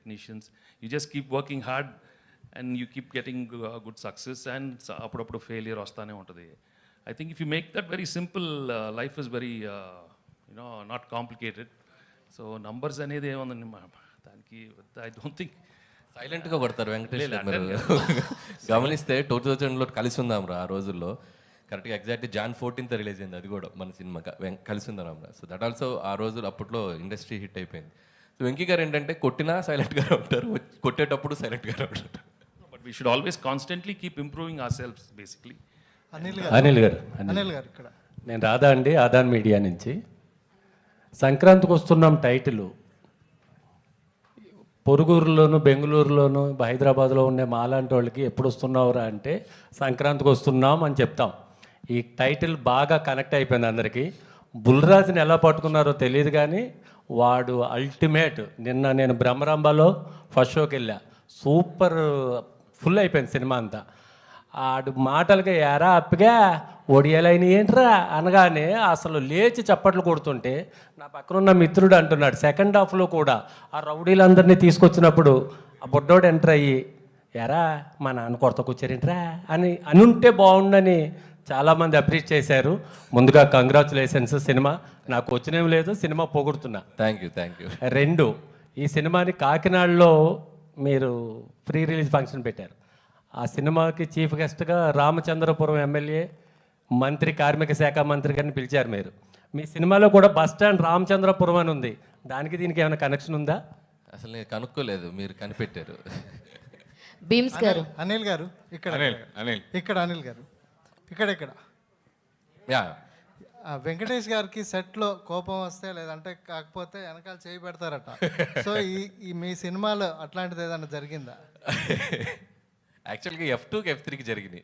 technicians. You just keep working hard and you keep getting good success, and అప్పుడప్పుడు failure వస్తానే ఉంటుంది. I think if you make that very simple, life is very, not complicated. So numbers అనేది ఏముందండి దానికి, I don't think. సైలెంట్గా కొడతారు వెంకటేష్ గారు. గమనిస్తే 2000లో కలిసి ఉందాం రా ఆ రోజుల్లో, కరెక్ట్గా ఎగ్జాక్ట్లీ Jan 14th రిలీజ్ అయింది అది కూడా మన సినిమా కలిసి ఉందాం రా. సో దట్ ఆల్సో ఆ రోజు అప్పట్లో ఇండస్ట్రీ హిట్ అయిపోయింది. సో వెంకీ గారు ఏంటంటే కొట్టినా సైలెంట్గా ఉంటారు, కొట్టేటప్పుడు సైలెంట్గా ఉంటారు. But we should always constantly keep improving ourselves, basically. Anil గారు ఇక్కడ నేను రాధా అండి, ఆదాన్ మీడియా నుంచి. సంక్రాంతికి వస్తున్నాం టైటిల్ పొరుగురులోను బెంగళూరులోను హైదరాబాద్లో ఉండే మాలాంటి వాళ్ళకి ఎప్పుడు వస్తున్నావురా అంటే సంక్రాంతికి వస్తున్నాం అని చెప్తాం. ఈ టైటిల్ బాగా కనెక్ట్ అయిపోయింది అందరికీ. బుల్రాజ్ని ఎలా పట్టుకున్నారో తెలియదు కానీ వాడు అల్టిమేట్. నిన్న నేను బ్రహ్మరంభలో ఫస్ట్ షోకి వెళ్ళా, సూపర్ ఫుల్ అయిపోయింది సినిమా అంతా. ఆడు మాటలుగా ఎరా అప్పగా ఒడియాలైన ఏంట్రా అనగానే అసలు లేచి చప్పట్లు కొడుతుంటే నా పక్కన ఉన్న మిత్రుడు అంటున్నాడు సెకండ్ హాఫ్లో కూడా ఆ రౌడీలందరినీ తీసుకొచ్చినప్పుడు ఆ బొడ్డోడు ఎంటర్ అయ్యి ఎరా మా నాన్న కొరత కూర్చారేంట్రా అని అనుంటే బాగుండని చాలామంది అప్రిషియేట్ చేశారు. ముందుగా కంగ్రాచులేషన్స్. సినిమా నాకు వచ్చినేం లేదు, సినిమా పొగుడుతున్నా. Thank you. 2, ఈ సినిమాని కాకినాడలో మీరు ప్రీ రిలీజ్ ఫంక్షన్ పెట్టారు. ఆ సినిమాకి చీఫ్ గెస్ట్గా రామచంద్రపురం ఎమ్మెల్యే, మంత్రి, కార్మిక శాఖ మంత్రి గారిని పిలిచారు మీరు. మీ సినిమాలో కూడా బస్ స్టాండ్ రామచంద్రపురం అని ఉంది, దానికి దీనికి ఏమైనా కనెక్షన్ ఉందా? అసలు నేను కనుక్కోలేదు, మీరు కనిపెట్టారు. బీమ్స్ గారు, అనిల్ గారు ఇక్కడ అనిల్ గారు ఇక్కడ యా, వెంకటేష్ గారికి సెట్లో కోపం వస్తే లేదంటే కాకపోతే వెనకాల చేయి పెడతారట. సో ఈ మీ సినిమాలో అట్లాంటిది ఏదైనా జరిగిందా? యాక్చువల్గా F2కి F3కి జరిగినాయి.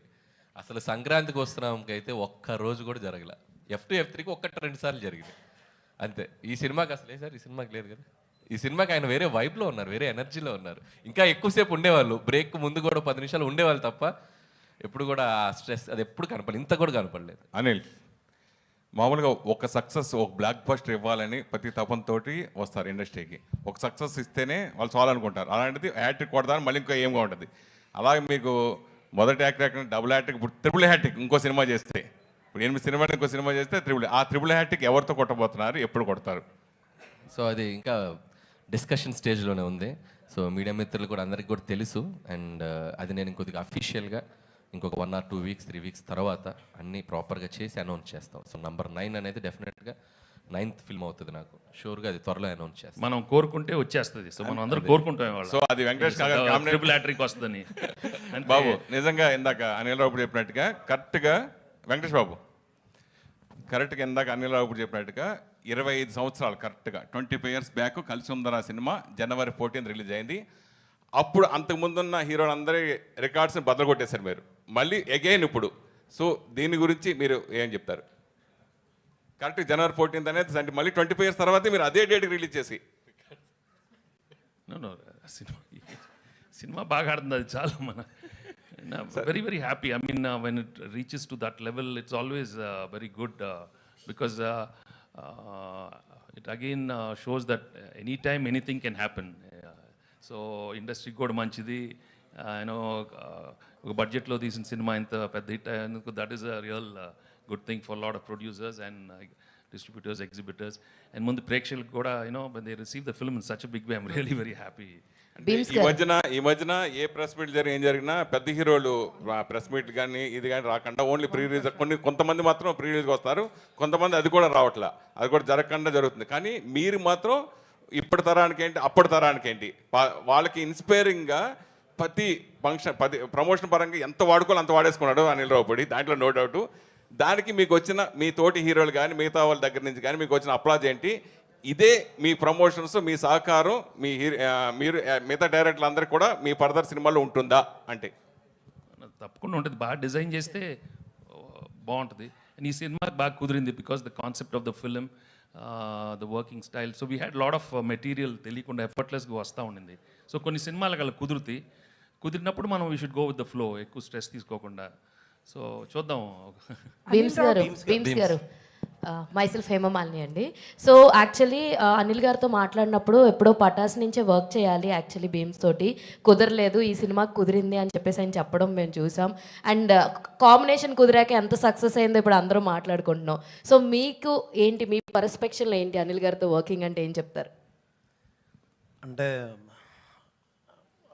అసలు సంక్రాంతికి వస్తున్నాంకి అయితే ఒక్క రోజు కూడా జరగల. F2 F3కి 1-2 సార్లు జరిగింది అంతే. ఈ సినిమాకి అసలే సార్, ఈ సినిమాకి లేదు కదా. ఈ సినిమాకి ఆయన వేరే వైబ్లో ఉన్నారు, వేరే ఎనర్జీలో ఉన్నారు. ఇంకా ఎక్కువసేపు ఉండేవాళ్ళు, బ్రేక్ ముందు కూడా 10 నిమిషాలు ఉండేవాళ్ళు తప్ప ఎప్పుడు కూడా స్ట్రెస్ అది ఎప్పుడు కనపడలేదు, ఇంత కూడా కనపడలేదు. అనిల్, మామూలుగా ఒక సక్సెస్, ఒక బ్లాక్ బస్టర్ ఇవ్వాలని ప్రతి తపంతోటి వస్తారు ఇండస్ట్రీకి. ఒక సక్సెస్ ఇస్తేనే వాళ్ళు చాలు అనుకుంటారు. అలాంటిది హ్యాట్రిక్ కొడతాను మళ్ళీ ఇంకా ఏమగా ఉంటుంది. అలాగే మీకు మొదటి హ్యాట్రిక్, డబుల్ హ్యాట్రిక్, ఇప్పుడు ట్రిపుల్ హ్యాట్రిక్ ఇంకో సినిమా చేస్తే, ఇప్పుడు 8 సినిమాలు ఇంకో సినిమా చేస్తే ట్రిపుల్ హ్యాట్రిక్ ఎవరితో కొట్టబోతున్నారు, ఎప్పుడు కొడతారు? సో అది ఇంకా డిస్కషన్ స్టేజ్లోనే ఉంది. సో మీడియా మిత్రులు కూడా అందరికీ కూడా తెలుసు. అండ్ అది నేను ఇంకొద్దిగా అఫీషియల్గా ఇంకొక 1 or 2 weeks 3 weeks తర్వాత అన్నీ ప్రాపర్గా చేసి అనౌన్స్ చేస్తాం. సో నంబర్ 9 అనేది డెఫినెట్గా 9th ఫిల్మ్ అవుతుంది. నాకు షూర్గా అది త్వరలో అనౌన్స్ చేస్తాం. మనం కోరుకుంటే వచ్చేస్తుంది. సో మనం అందరూ కోరుకుంటాం. సో అది వెంకటేష్ ట్రిపుల్ హ్యాట్రిక్ వస్తుందని. బాబు నిజంగా ఇందాక అనిల్ రావు చెప్పినట్టుగా కరెక్ట్గా, వెంకటేష్ బాబు కరెక్ట్గా ఇందాక అనిల్ రావు చెప్పినట్టుగా 25 సంవత్సరాలు కరెక్ట్గా 25 years బ్యాక్ కలిసి ఉందరా సినిమా January 14th రిలీజ్ అయింది. అప్పుడు అంతకుముందున్న హీరోలందరి రికార్డ్స్ని బద్దలు కొట్టేశారు మీరు, మళ్ళీ అగైన్ ఇప్పుడు. సో దీని గురించి మీరు ఏం చెప్తారు? కరెక్ట్ January 14th అనేది అంటే మళ్ళీ 25 years తర్వాత మీరు అదే డేట్కి రిలీజ్ చేసి. సినిమా బాగా ఆడుతుంది, అది చాలా మన very very happy. I mean when it reaches to that level it's always very good because it again shows that any time anything can happen. So ఇండస్ట్రీకి కూడా మంచిది. యూనో ఒక బడ్జెట్లో తీసిన సినిమా ఇంత పెద్ద హిట్ అయ్యేందుకు that is a real good thing for lot of producers and distributors, exhibitors. And ముందు ప్రేక్షకులకు కూడా you know they receive the film in such a big way. I'm really very happy. ఈ మధ్యన ఏ ప్రెస్ మీట్ ఏం జరిగినా పెద్ద హీరోలు ప్రెస్ మీట్ కానీ ఇది కానీ రాకుండా ఓన్లీ ప్రీ రిలీజ్, కొంతమంది మాత్రం ప్రీ రిలీజ్కి వస్తారు, కొంతమంది అది కూడా రావట్లా, అది కూడా జరగకుండా జరుగుతుంది. కానీ మీరు మాత్రం ఇప్పటి తరానికి ఏంటి అప్పటి తరానికి ఏంటి వాళ్ళకి ఇన్స్పైరింగ్గా ప్రతి ఫంక్షన్ ప్రమోషన్ పరంగా ఎంత వాడుకోవాలి అంత వాడేసుకున్నాడు అనిల్ రావుపూడి, దాంట్లో నో డౌట్. దానికి మీకు వచ్చిన మీ తోటి హీరోలు కానీ మిగతా వాళ్ళ దగ్గర నుంచి కానీ మీకు వచ్చిన అప్లాజ్ ఏంటి? ఇదే మీ ప్రమోషన్స్, మీ సహకారం మీరు మిగతా డైరెక్టర్లు అందరికీ కూడా మీ ఫర్దర్ సినిమాలో ఉంటుందా అంటే? తప్పకుండా ఉంటుంది. బాగా డిజైన్ చేస్తే బాగుంటుంది. ఈ సినిమాకి బాగా కుదిరింది because the concept of the film, the working style. So we had lot of material తెలియకుండా ఎఫర్ట్లెస్గా వస్తూ ఉండింది. సో కొన్ని సినిమాలకు అలా కుదిరినప్పుడు మనం we should go with the flow, ఎక్కువ స్ట్రెస్ తీసుకోకుండా. సో చూద్దాం. బీమ్స్ గారు మైసెల్ఫ్ హేమమాలిని అండి. సో యాక్చువల్లీ అనిల్ గారితో మాట్లాడినప్పుడు ఎప్పుడో పటాస్ నుంచే వర్క్ చేయాలి యాక్చువల్లీ బీమ్స్ తోటి, కుదరలేదు, ఈ సినిమాకి కుదిరింది అని చెప్పేసి ఆయన చెప్పడం మేము చూసాం. అండ్ కాంబినేషన్ కుదిరాక ఎంత సక్సెస్ అయిందో ఇప్పుడు అందరూ మాట్లాడుకుంటున్నాం. సో మీకు ఏంటి, మీ పర్స్పెక్షన్లో ఏంటి అనిల్ గారితో వర్కింగ్ అంటే ఏం చెప్తారు? అంటే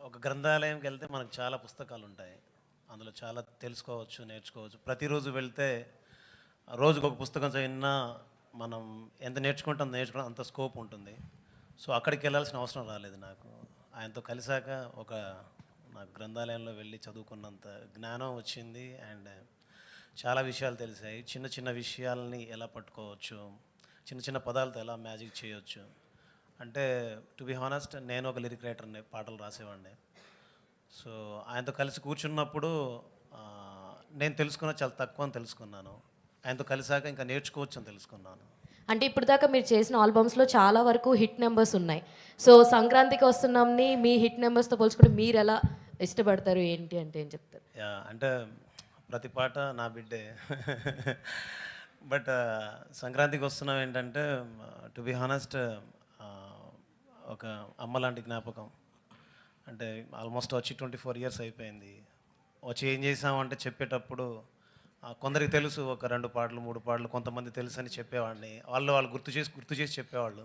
ఒక గ్రంథాలయంకి వెళ్తే మనకు చాలా పుస్తకాలు ఉంటాయి, అందులో చాలా తెలుసుకోవచ్చు, నేర్చుకోవచ్చు. ప్రతిరోజు వెళ్తే రోజుకు ఒక పుస్తకం చదివినా మనం ఎంత నేర్చుకుంటే అంత స్కోప్ ఉంటుంది. సో అక్కడికి వెళ్ళాల్సిన అవసరం రాలేదు నాకు. ఆయనతో కలిసాక నాకు గ్రంథాలయంలో వెళ్ళి చదువుకున్నంత జ్ఞానం వచ్చింది. అండ్ చాలా విషయాలు తెలిసాయి. చిన్న చిన్న విషయాలని ఎలా పట్టుకోవచ్చు, చిన్న చిన్న పదాలతో ఎలా మ్యాజిక్ చేయొచ్చు. అంటే టు బి హానెస్ట్, నేను ఒక లిరిక్ రైటర్ని, పాటలు రాసేవాడిని. సో ఆయనతో కలిసి కూర్చున్నప్పుడు నేను చాలా తక్కువ అని తెలుసుకున్నాను. ఆయనతో కలిసాక ఇంకా నేర్చుకోవచ్చు అని తెలుసుకున్నాను. అంటే ఇప్పుడు దాకా మీరు చేసిన ఆల్బమ్స్లో చాలా వరకు హిట్ నెంబర్స్ ఉన్నాయి. సో సంక్రాంతికి వస్తున్నాంని మీ హిట్ నెంబర్స్తో పోల్చుకుంటే మీరు ఎలా ఇష్టపడతారు ఏంటి అంటే ఏం చెప్తారు? అంటే ప్రతి పాట నా బిడ్డే. బట్ సంక్రాంతికి వస్తున్నాం ఏంటంటే టు బి హానెస్ట్ ఒక అమ్మ లాంటి జ్ఞాపకం. అంటే ఆల్మోస్ట్ వచ్చి 24 years అయిపోయింది. వచ్చి ఏం చేసామంటే చెప్పేటప్పుడు కొందరికి తెలుసు, ఒక 2 పాటలు 3 పాటలు, కొంతమంది తెలుసు అని చెప్పేవాడిని. వాళ్ళు గుర్తు చేసి చెప్పేవాళ్ళు.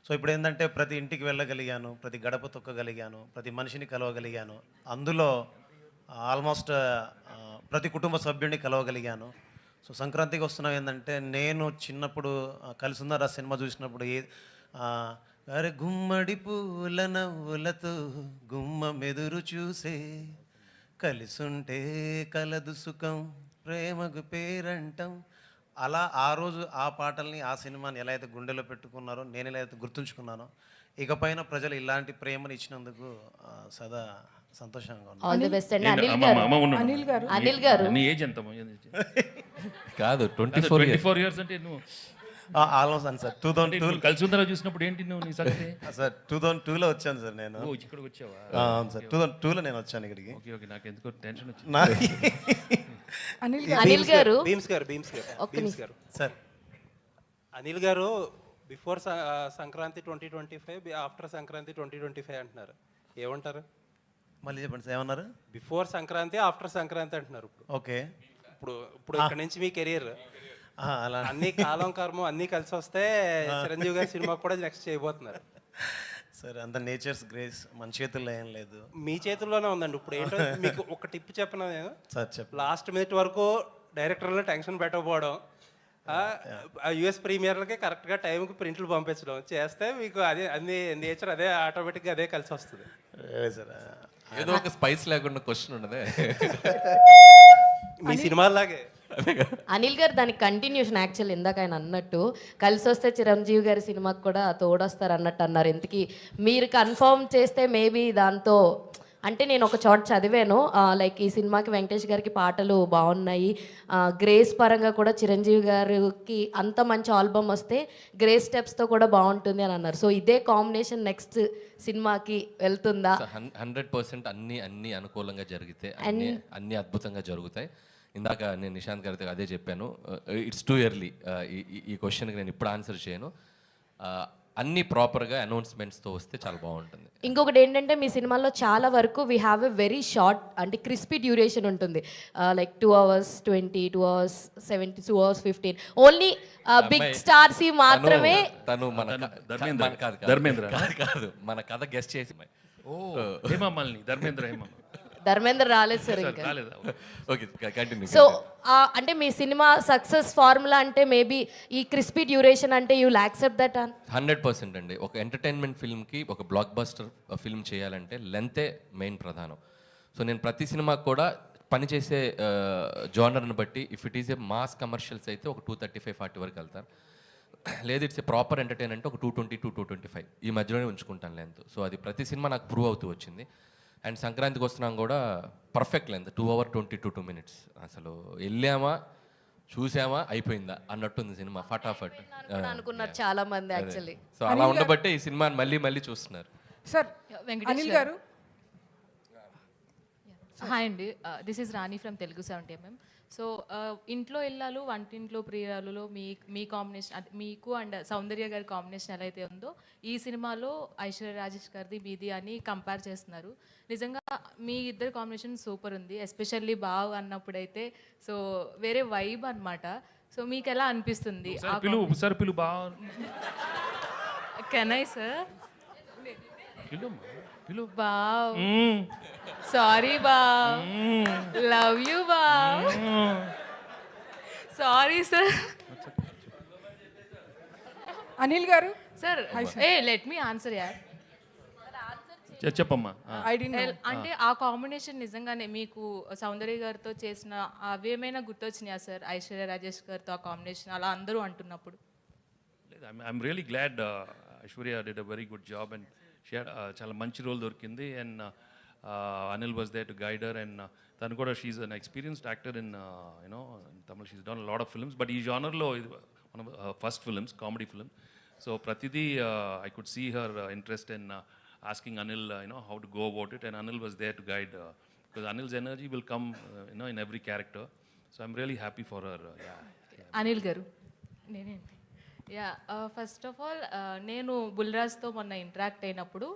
సో ఇప్పుడు ఏంటంటే ప్రతి ఇంటికి వెళ్ళగలిగాను, ప్రతి గడప తొక్కగలిగాను, ప్రతి మనిషిని కలవగలిగాను. అందులో ఆల్మోస్ట్ ప్రతి కుటుంబ సభ్యుడిని కలవగలిగాను. సో సంక్రాంతికి వస్తున్నాం ఏంటంటే నేను చిన్నప్పుడు కలిసి ఉన్నారా సినిమా చూసినప్పుడు అరే గుమ్మడి పూల నవ్వులతో గుమ్మ మెదురు చూసే, కలిసుంటే కలదు సుఖం ప్రేమకు పేరంటం. అలా ఆ రోజు ఆ పాటల్ని, ఆ సినిమాని ఎలా అయితే గుండెలో పెట్టుకున్నారో, నేను ఎలా అయితే గుర్తుంచుకున్నానో, ఇకపైన ప్రజలు ఇలాంటి ప్రేమను ఇచ్చినందుకు సదా సంతోషంగా ఉన్నాను. ఆల్ ది బెస్ట్ అండి. అనిల్ గారు నీ ఏజ్ ఎంత? కాదు 24 years. 24 years అంటే నువ్వు ఆల్మోస్ట్ అని సార్ 2002 కలిసి ఉందరా చూసినప్పుడు ఏంటి నువ్వు నీ సంగతి? సార్ 2002లో వచ్చాను సార్ నేను. ఇక్కడికి వచ్చావా? అవును సార్ 2002లో నేను వచ్చాను ఇక్కడికి. ఓకే ఓకే, నాకు ఎందుకో టెన్షన్ వచ్చింది. అనిల్ గారు సార్ అనిల్ గారు బిఫోర్ సంక్రాంతి 2025, ఆఫ్టర్ సంక్రాంతి 2025 అంటున్నారు, ఏమంటారు? మళ్ళీ చెప్పండి సార్, ఏమన్నారు? బిఫోర్ సంక్రాంతి, ఆఫ్టర్ సంక్రాంతి అంటున్నారు. ఓకే, ఇప్పుడు ఇక్కడ నుంచి మీ కెరీర్ అలా అన్ని కాలం కర్మం అన్ని కలిసి వస్తే చిరంజీవి గారి సినిమా కూడా నెక్స్ట్ చేయబోతున్నారు. సార్ అంత నేచర్స్ గ్రేస్ మన చేతుల్లో ఏం లేదు, మీ చేతుల్లోనే ఉందండి. ఇప్పుడు ఏంటో మీకు ఒక టిప్ చెప్పిన నేను, సార్ చెప్పండి. లాస్ట్ మినిట్ వరకు డైరెక్టర్లు టెన్షన్ పెట్టకపోవడం, యుఎస్ ప్రీమియర్లకి కరెక్ట్గా టైంకి ప్రింట్లు పంపించడం చేస్తే మీకు అదే అన్ని నేచర్ అదే ఆటోమేటిక్గా అదే కలిసి వస్తుంది. సార్ ఏదో ఒక స్పైస్ లేకుండా క్వశ్చన్ ఉండదే మీ సినిమాలాగే. అనిల్ గారు దానికి కంటిన్యూషన్ యాక్చువల్ ఇందాక ఆయన అన్నట్టు కలిసి వస్తే చిరంజీవి గారి సినిమాకి కూడా తోడొస్తారు అన్నట్టు అన్నారు. ఇంతకీ మీరు కన్ఫర్మ్ చేస్తే మేబీ దాంతో, అంటే నేను ఒక చోట చదివాను లైక్ ఈ సినిమాకి వెంకటేష్ గారికి పాటలు బాగున్నాయి, గ్రేస్ పరంగా కూడా చిరంజీవి గారికి అంత మంచి ఆల్బమ్ వస్తే గ్రేస్ స్టెప్స్తో కూడా బాగుంటుంది అని అన్నారు. సో ఇదే కాంబినేషన్ నెక్స్ట్ సినిమాకి వెళ్తుందా? 100% అన్ని అనుకూలంగా జరిగితే అన్ని అద్భుతంగా జరుగుతాయి. ఇందాక నేను నిశాంత్ గారితో అదే చెప్పాను, ఇట్స్ టూ ఎర్లీ ఈ క్వశ్చన్కి నేను ఇప్పుడు ఆన్సర్ చేయను. అన్ని ప్రాపర్గా అనౌన్స్మెంట్స్తో వస్తే చాలా బాగుంటుంది. ఇంకొకటి ఏంటంటే మీ సినిమాల్లో చాలా వరకు we have a very short అంటే క్రిస్పీ డ్యూరేషన్ ఉంటుంది, like 2 hours 20, 2 hours 70, 2 hours 15. Only big stars మాత్రమే. తను ధర్మేంద్ర కాదు, మన కథ గెస్ట్ చేసి హేమమాలిని, ధర్మేంద్ర రాలేదు సార్ ఇంకా. Okay continue. సో అంటే మీ సినిమా సక్సెస్ ఫార్ములా అంటే మేబీ ఈ క్రిస్పీ డ్యూరేషన్ అంటే యూ విల్ యాక్సెప్ట్ దట్? 100% అండి. ఒక ఎంటర్టైన్మెంట్ ఫిల్మ్కి, ఒక బ్లాక్ బస్టర్ ఫిల్మ్ చేయాలంటే లెంతే మెయిన్ ప్రధానం. సో నేను ప్రతి సినిమాకి కూడా పనిచేసే జోనర్ని బట్టి, if it is a mass commercials అయితే ఒక 235-40 వరకు వెళ్తాను. లేదు ఇట్స్ ఏ ప్రాపర్ ఎంటర్టైన్ అంటే ఒక 220 to 225 ఈ మధ్యలోనే ఉంచుకుంటాను లెంత్. సో అది ప్రతి సినిమా నాకు ప్రూవ్ అవుతూ వచ్చింది. అండ్ సంక్రాంతికి వస్తున్నాం కూడా పర్ఫెక్ట్ లెంత్ 2 hours 22 minutes. అసలు వెళ్ళామా చూసామా అయిపోయిందా అన్నట్టుంది సినిమా, ఫటాఫట్ అనుకున్నారు చాలా మంది యాక్చువల్లీ. సో అలా ఉండబట్టే ఈ సినిమాని మళ్ళీ చూస్తున్నారు. సార్ అనిల్ గారు హాయ్ అండి, this is Rani from Telugu 70mm. So ఇంట్లో ఇల్లాలు వంటింట్లో ప్రియురాలులో మీ కాంబినేషన్, అది మీకు అండ్ సౌందర్య గారి కాంబినేషన్ ఎలా అయితే ఉందో ఈ సినిమాలో ఐశ్వర్య రాజేష్ గారిది మీది అని కంపేర్ చేస్తున్నారు. నిజంగా మీ ఇద్దరు కాంబినేషన్ సూపర్ ఉంది, ఎస్పెషల్లీ బావ్ అన్నప్పుడైతే సో వేరే వైబ్ అన్నమాట. సో మీకు ఎలా అనిపిస్తుంది? ఒకసారి పిలు బాగా కెన్ ఐ సార్? పిలు బావ్, సారీ బావ్, లవ్ యూ బావ్, సారీ సార్. అనిల్ గారు, సార్ లెట్ మీ ఆన్సర్ యార్. చెప్పమ్మా. అంటే ఆ కాంబినేషన్ నిజంగానే మీకు సౌందర్య గారితో చేసిన అవేమైనా గుర్తొచ్చినాయా సార్? ఐశ్వర్య రాజేష్ గారితో ఆ కాంబినేషన్ అలా అందరూ అంటున్నప్పుడు. లేదు, I'm really glad Aishwarya did a very good job and చాలా మంచి రోల్ దొరికింది. And Anil was there to guide her. And తను కూడా she's an experienced actor in you know Tamil. She's done lot of films, but ఈ జానర్లో ఇది one of first films, comedy film. So ప్రతిదీ I could see her interest in asking Anil, how to go about it, and Anil was there to guide, because Anil's energy will come, in every character. So I'm really happy for her. Anil గారు, నేనేంటి first of all నేను బుల్రాజ్తో మొన్న interact అయినప్పుడు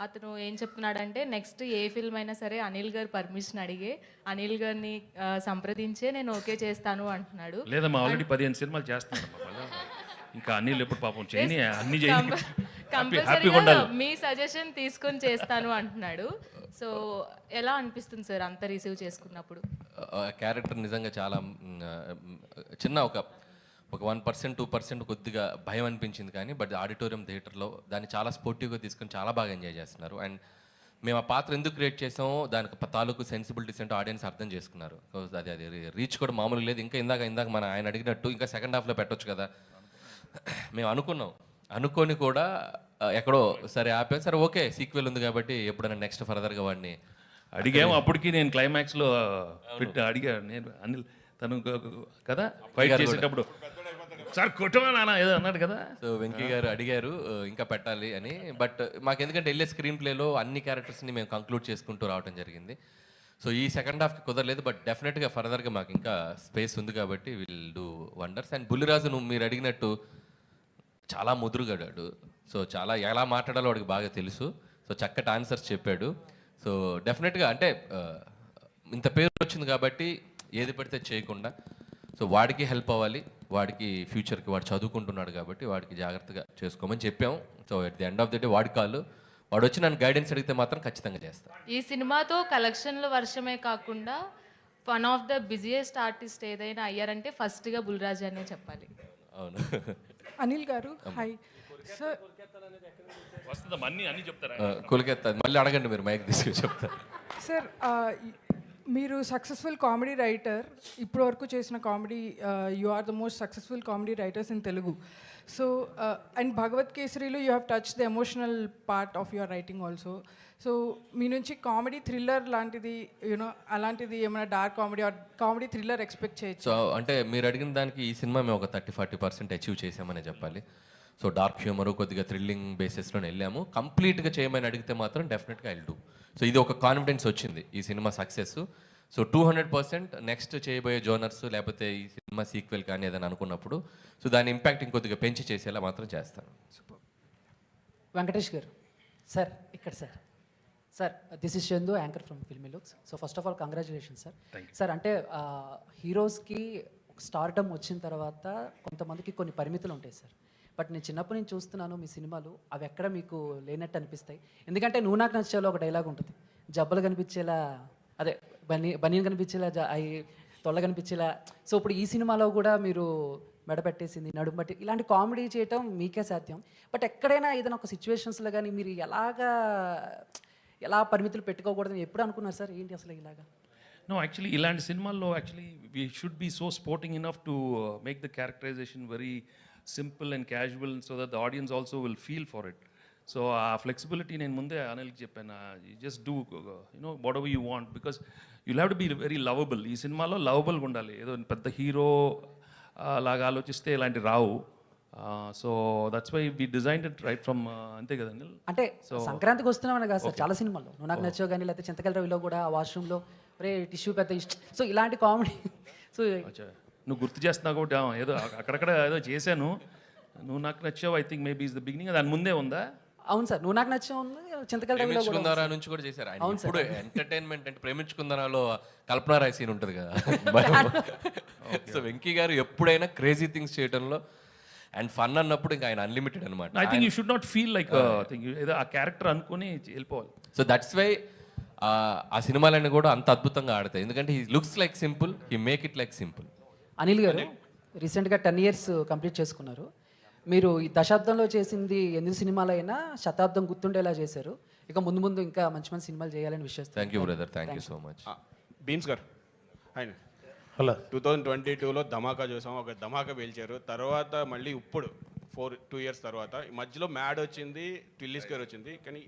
అతను ఏం చెప్తున్నాడంటే next a film అయినా సరే అనిల్ గారు పర్మిషన్ అడిగే, అనిల్ గారిని సంప్రదించే నేను ఓకే చేస్తాను అంటున్నాడు. లేదమ్మా, ఆల్రెడీ 15 సినిమాలు చేస్తున్నాను. ఇంకా అనిల్ ఎప్పుడు పాపం చేయని అన్ని చేయండి, కంపల్సరీగా మీ సజెషన్ తీసుకొని చేస్తాను అంటున్నాడు. సో ఎలా అనిపిస్తుంది సార్ అంత రిసీవ్ చేసుకున్నప్పుడు? క్యారెక్టర్ నిజంగా చాలా చిన్న ఒక 1% 2% కొద్దిగా భయం అనిపించింది, కానీ బట్ ఆడిటోరియం థియేటర్లో దాన్ని చాలా స్పోర్టివ్గా తీసుకొని చాలా బాగా ఎంజాయ్ చేస్తున్నారు. అండ్ మేము ఆ పాత్ర ఎందుకు క్రియేట్ చేసామో దానికి తాలూకు సెన్సిబిలిటీస్ అంటే ఆడియన్స్ అర్థం చేసుకున్నారు. అది రీచ్ కూడా మామూలుగా లేదు. ఇందాక మన ఆయన అడిగినట్టు ఇంకా సెకండ్ హాఫ్లో పెట్టొచ్చు కదా మేము అనుకొని కూడా ఎక్కడో సరే ఆపాం. సరే ఓకే, సీక్వెల్ ఉంది కాబట్టి ఎప్పుడైనా నెక్స్ట్ ఫర్దర్గా వాడిని అడిగాము. అప్పటికి నేను క్లైమాక్స్లో అడిగా, నేను అనిల్ తను కదా ఫైట్ చేసేటప్పుడు సార్ కొట్టమా నాన్న ఏదో అన్నాడు కదా. సో వెంకీ గారు అడిగారు ఇంకా పెట్టాలి అని. బట్ మాకు ఎందుకంటే వెళ్ళే స్క్రీన్ ప్లేలో అన్ని క్యారెక్టర్స్ని మేము కంక్లూడ్ చేసుకుంటూ రావడం జరిగింది. సో ఈ సెకండ్ హాఫ్కి కుదరలేదు, బట్ డెఫినెట్గా ఫర్దర్గా మాకు ఇంకా స్పేస్ ఉంది కాబట్టి will do wonders. And Bulliraju మీరు అడిగినట్టు చాలా ముదురుగాడాడు. సో చాలా ఎలా మాట్లాడాలో వాడికి బాగా తెలుసు. సో చక్కటి ఆన్సర్స్ చెప్పాడు. సో డెఫినెట్గా అంటే ఇంత పేరు వచ్చింది కాబట్టి ఏది పడితే చేయకుండా, సో వాడికి హెల్ప్ అవ్వాలి, వాడికి ఫ్యూచర్కి వాడు చదువుకుంటున్నాడు కాబట్టి వాడికి జాగ్రత్తగా చేసుకోమని చెప్పాము. So at the end of the day వాడి కాళ్ళు, వాడు వచ్చి నన్ను గైడెన్స్ అడిగితే మాత్రం ఖచ్చితంగా చేస్తాను. ఈ సినిమాతో కలెక్షన్ల వర్షమే కాకుండా one of the busiest artist ఏదైనా అయ్యారంటే ఫస్ట్గా బుల్రాజ్ అనే చెప్పాలి. అవును. అనిల్ గారు, హాయ్ సార్. వస్తుందమ్మా, అన్ని చెప్తారా? కొలికెత్తా, మళ్ళీ అడగండి, మీరు మైక్ తీసుకుని చెప్తారు. సార్, మీరు సక్సెస్ఫుల్ కామెడీ రైటర్, ఇప్పటివరకు చేసిన comedy, you are the most successful comedy writers in Telugu. So and Bhagavanth కేసరిలో you have touch the emotional part of your writing also. So మీ నుంచి కామెడీ థ్రిల్లర్ లాంటిది, అలాంటిది ఏమైనా dark comedy or comedy thriller expect చేయొచ్చు? So అంటే మీరు అడిగిన దానికి ఈ సినిమా మేము ఒక 30-40% అచీవ్ చేసామని చెప్పాలి. సో డార్క్ హ్యూమరు కొద్దిగా థ్రిల్లింగ్ బేసిస్లోనే వెళ్ళాము. కంప్లీట్గా చేయమని అడిగితే మాత్రం డెఫినెట్గా ఐల్ డూ. సో ఇది ఒక కాన్ఫిడెన్స్ వచ్చింది ఈ సినిమా సక్సెస్. సో 200% నెక్స్ట్ చేయబోయే జోనర్స్ లేకపోతే ఈ సినిమా సీక్వెల్ కానీ ఏదైనా అనుకున్నప్పుడు సో దాని ఇంపాక్ట్ ఇంకొద్దిగా పెంచి చేసేలా మాత్రం చేస్తాను. వెంకటేష్ గారు, సార్ ఇక్కడ sir this is Chandu, anchor from filmy looks. So first of all congratulation sir. Sir అంటే హీరోస్కి స్టార్డమ్ వచ్చిన తర్వాత కొంతమందికి కొన్ని పరిమితులు ఉంటాయి సార్. బట్ నేను చిన్నప్పటి నుంచి చూస్తున్నాను మీ సినిమాలు, అవి ఎక్కడ మీకు లేనట్టు అనిపిస్తాయి. ఎందుకంటే నువ్వు నాకు నచ్చేలా ఒక డైలాగ్ ఉంటుంది, జబ్బలు కనిపించేలా, అదే బనీన్ కనిపించేలా, అవి తొల్ల కనిపించేలా. సో ఇప్పుడు ఈ సినిమాలో కూడా మీరు మెడ పెట్టేసింది, నడుము బట్టి, ఇలాంటి కామెడీ చేయటం మీకే సాధ్యం. బట్ ఎక్కడైనా ఏదైనా ఒక సిచ్యువేషన్స్లో కానీ మీరు ఎలా పరిమితులు పెట్టుకోకూడదని ఎప్పుడు అనుకున్నారు సార్? ఏంటి అసలు ఇలాగా? No, actually, ఇలాంటి సినిమాల్లో actually we should be so sporting enough to make the characterization very simple and casual so that the audience also will feel for it. So ఆ ఫ్లెక్సిబిలిటీ నేను ముందే అనిల్కి చెప్పాను, you just do whatever you want because you'll have to be very lovable. ఈ సినిమాలో లవబుల్గా ఉండాలి. ఏదో పెద్ద hero లాగా ఆలోచిస్తే ఇలాంటి రావు. So that's why we designed it right from అంతే కదా అనిల్. అంటే సంక్రాంతికి వస్తున్నామని కాదు సార్, చాలా సినిమాల్లో నువ్వు నాకు నచ్చావు కానీ, లేకపోతే చింతకల్ రవిలో కూడా వాష్రూమ్లో రే టిష్యూ పెద్ద సో ఇలాంటి కామెడీ. సో అచ్చా, నువ్వు గుర్తు చేస్తున్నావు కాబట్టి ఏదో అక్కడక్కడ ఏదో చేశాను. నువ్వు నాకు నచ్చావు, I think maybe is the beginning. దాని ముందే ఉందా? అవును సార్, నువ్వు నాకు నచ్చావు ఉంది చింతకల్ రవిలో కూడా ప్రేమించుకుందారా నుంచి కూడా చేశారు ఆయన. ఇప్పుడు ఎంటర్టైన్మెంట్ అంటే ప్రేమించుకుందారాలో కల్పన రాయ్ సీన్ ఉంటుంది కదా. సో వెంకీ గారు ఎప్పుడైనా క్రేజీ థింగ్స్ చేయడంలో అండ్ ఫన్ అన్నప్పుడు ఇంకా ఆయన అన్లిమిటెడ్ అనమాట. I think you should not feel like ఏదో ఆ క్యారెక్టర్ అనుకుని వెళ్ళిపోవాలి. సో దట్స్ వై ఆ సినిమాలన్నీ కూడా అంత అద్భుతంగా ఆడతాయి. ఎందుకంటే he looks like simple, he make it like simple. Anil గారు రీసెంట్గా 10 years కంప్లీట్ చేసుకున్నారు. మీరు ఈ దశాబ్దంలో చేసింది 8 సినిమాలైనా శతాబ్దం గుర్తుండేలా చేశారు. ఇక ముందు ముందు ఇంకా మంచి మంచి సినిమాలు చేయాలని విషయం. Thank you brother, thank you so much. Bheems garu ఆయన హలో 2022లో ధమాకా చూసాం, ఒక ధమాకా పేల్చారు. తర్వాత మళ్ళీ ఇప్పుడు 2 years తర్వాత ఈ మధ్యలో మ్యాడ్ వచ్చింది, టిల్లీస్ గారు వచ్చింది. కానీ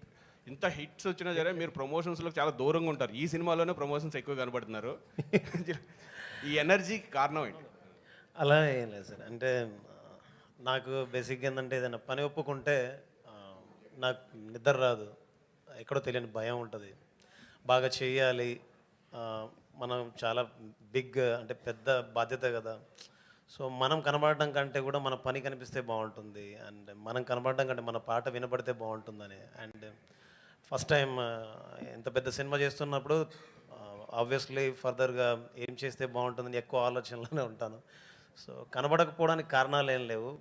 ఇంత హిట్స్ వచ్చినా సరే మీరు ప్రమోషన్స్లో చాలా దూరంగా ఉంటారు. ఈ సినిమాలోనే ప్రమోషన్స్ ఎక్కువ కనబడుతున్నారు. ఈ ఎనర్జీకి కారణం ఏంటి? అలా ఏం లేదు సార్, అంటే నాకు బేసిక్గా ఏంటంటే ఏదైనా పని ఒప్పుకుంటే నాకు నిద్ర రాదు, ఎక్కడో తెలియని భయం ఉంటుంది. బాగా చేయాలి, మనం చాలా బిగ్ అంటే పెద్ద బాధ్యత కదా. సో మనం కనబడడం కంటే కూడా మన పని కనిపిస్తే బాగుంటుంది, అండ్ మనం కనబడడం కంటే మన పాట వినపడితే బాగుంటుందని. అండ్ ఫస్ట్ టైం ఇంత పెద్ద సినిమా చేస్తున్నప్పుడు ఆబ్వియస్లీ ఫర్దర్గా ఏం చేస్తే బాగుంటుందని ఎక్కువ ఆలోచనలోనే ఉంటాను. సో కనబడకపోవడానికి కారణాలు ఏం లేవు,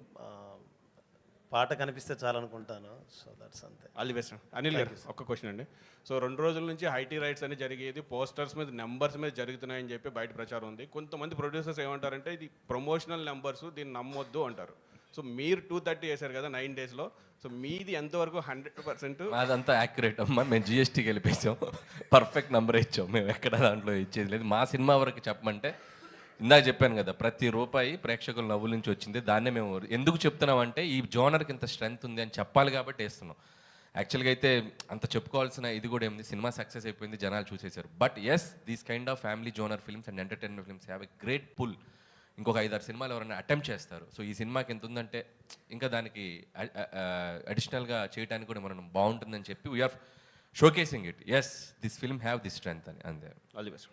పాట కనిపిస్తే చాలనుకుంటాను. సో దట్స్ అంతే. All the best. అనిల్ గారు ఒక్క క్వశ్చన్ అండి. సో 2 రోజుల నుంచి ఐటీ రైట్స్ అని జరిగేది, పోస్టర్స్ మీద నెంబర్స్ మీద జరుగుతున్నాయని చెప్పి బయట ప్రచారం ఉంది. కొంతమంది ప్రొడ్యూసర్స్ ఏమంటారంటే ఇది ప్రమోషనల్ నెంబర్స్, దీన్ని నమ్మొద్దు అంటారు. సో మీరు 230 వేశారు కదా 9 daysలో. సో మీది ఎంతవరకు 100%? అదంతా యాక్యురేట్ అమ్మా. మేము జిఎస్టీకి వెళ్ళిపోయాం, పర్ఫెక్ట్ నెంబర్ ఇచ్చాం. మేము ఎక్కడ దాంట్లో ఇచ్చేది లేదు. మా సినిమా వరకు చెప్పమంటే ఇందాక చెప్పాను కదా, ప్రతి రూపాయి ప్రేక్షకుల నవ్వుల నుంచి వచ్చింది. దాన్నే మేము ఎందుకు చెప్తున్నామంటే ఈ జోనర్కి ఇంత స్ట్రెంగ్త్ ఉంది అని చెప్పాలి కాబట్టి వేస్తున్నాం. యాక్చువల్గా అయితే అంత చెప్పుకోవాల్సిన ఇది కూడా ఏముంది, సినిమా సక్సెస్ అయిపోయింది, జనాలు చూసేశారు. But yes, these kind of family genre films and entertainment films have a great pull. ఇంకొక 5-6 సినిమాలు ఎవరైనా అటెంప్ట్ చేస్తారు. సో ఈ సినిమాకి ఎంత ఉందంటే ఇంకా దానికి అడిషనల్గా చేయడానికి కూడా మనం బాగుంటుందని చెప్పి we are showcasing it. Yes, this film have this strength అని. అంతే. All the best.